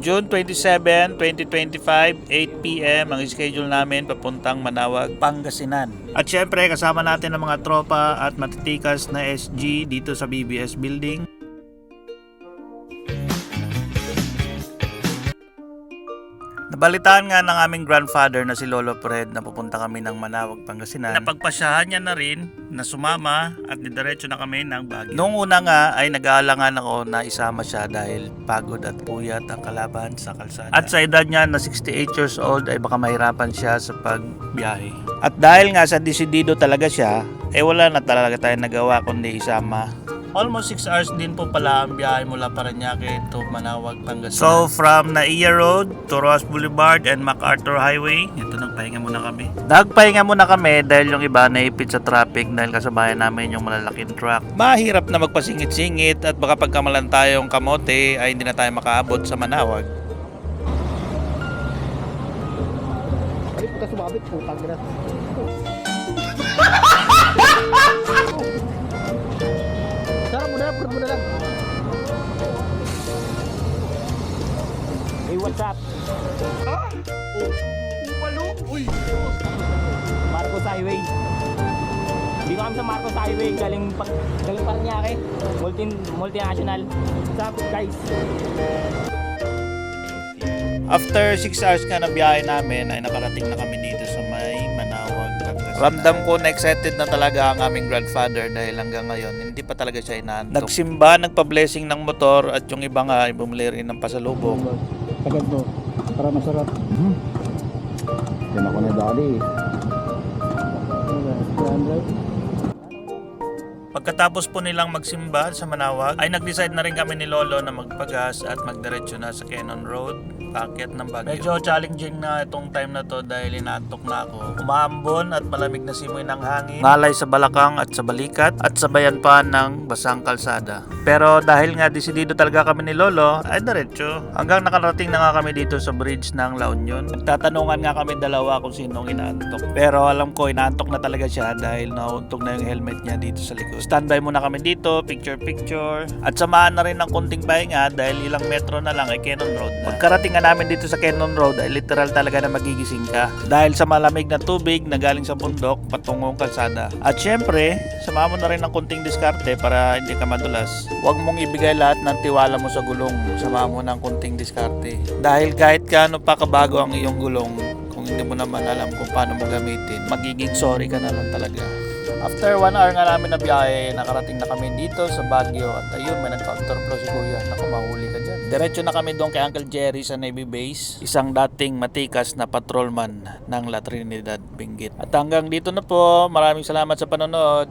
June 27, 2025, 8 p.m. ang schedule namin papuntang Manawag, Pangasinan. At syempre kasama natin ang mga tropa at matitikas na SG dito sa BBS Building. Nabalitaan nga ng aming grandfather na si Lolo Fred na pupunta kami ng Manawag, Pangasinan. Napagpasyahan niya na rin na sumama at didiretso na kami ng Baguio. Noong una nga ay nag-aalangan ako na isama siya dahil pagod at puyat ang kalaban sa kalsada. At sa edad niya na 68 years old ay baka mahirapan siya sa pagbiyahe. At dahil nga sa desidido talaga siya, wala na talaga tayong nagawa kundi isama. Almost 6 hours din po pala ang biyahe mula Parañaque to Manawag, Pangasinan. So from Naiya Road to Roas Boulevard and MacArthur Highway, ito nagpahinga muna kami. Nagpahinga muna kami dahil yung iba naipit sa traffic dahil kasabayan namin yung malalaking truck. Mahirap na magpasingit-singit at baka pagkamalan tayong kamote ay hindi na tayo makaabot sa Manawag. Ay, puta sumabit, putang ina. Sarap mo na lang, purot mo na lang. Hey, what's up? Ah! Oh! Umalo! Uy! Marcos Highway. Dito kami sa Marcos Highway, galing Parañaque, multinational. What's up, guys? After 6 hours ka na biyahe namin ay nakarating na kami dito sa may Manawag, Pangasinan. Ramdam ko na excited na talaga ang aming grandfather dahil hanggang ngayon hindi pa talaga siya inaantok. Nagsimba, nagpa-blessing ng motor at yung iba nga ay bumili rin ng pasalubong. Tagad mo, para masarap. Yan ako na dali. Pagkatapos po nilang magsimba sa Manawag, ay nag-decide na rin kami ni Lolo na magpagas at magdiretso na sa Cannon Road, paakyat ng Baguio. Medyo challenging na itong time na to dahil inaantok na ako. Umaambon at malamig na simoy ng hangin, ngalay sa balakang at sa balikat, at sabayan pa ng basang kalsada. Pero dahil nga desidido talaga kami ni Lolo, ay diretso. Hanggang nakarating na nga kami dito sa bridge ng La Union. Nagtatanungan nga kami dalawa kung sinong inaantok. Pero alam ko inaantok na talaga siya dahil nauntog na yung helmet niya dito sa likod. Standby muna kami dito, picture. At samahan na rin ng kunting pahinga dahil ilang metro na lang ay Cannon Road na. Pagkarating nga namin dito sa Cannon Road ay literal talaga na magigising ka. Dahil sa malamig na tubig na galing sa bundok patungong kalsada. At syempre, samahan mo na rin ng kunting diskarte para hindi ka madulas. Huwag mong ibigay lahat ng tiwala mo sa gulong. Samahan mo ng kunting diskarte. Dahil kahit gaano pa kabago ang iyong gulong, kung hindi mo naman alam kung paano mo gamitin, magiging sorry ka na lang talaga. After 1 hour nga namin na biyahe, nakarating na kami dito sa Baguio at ayun, may nag-counterflow si Kuya. Naku, mahuli ka dyan. Diretso na kami doon kay Uncle Jerry sa Navy Base, isang dating matikas na patrolman ng La Trinidad, Benguet. At hanggang dito na po, maraming salamat sa panonood.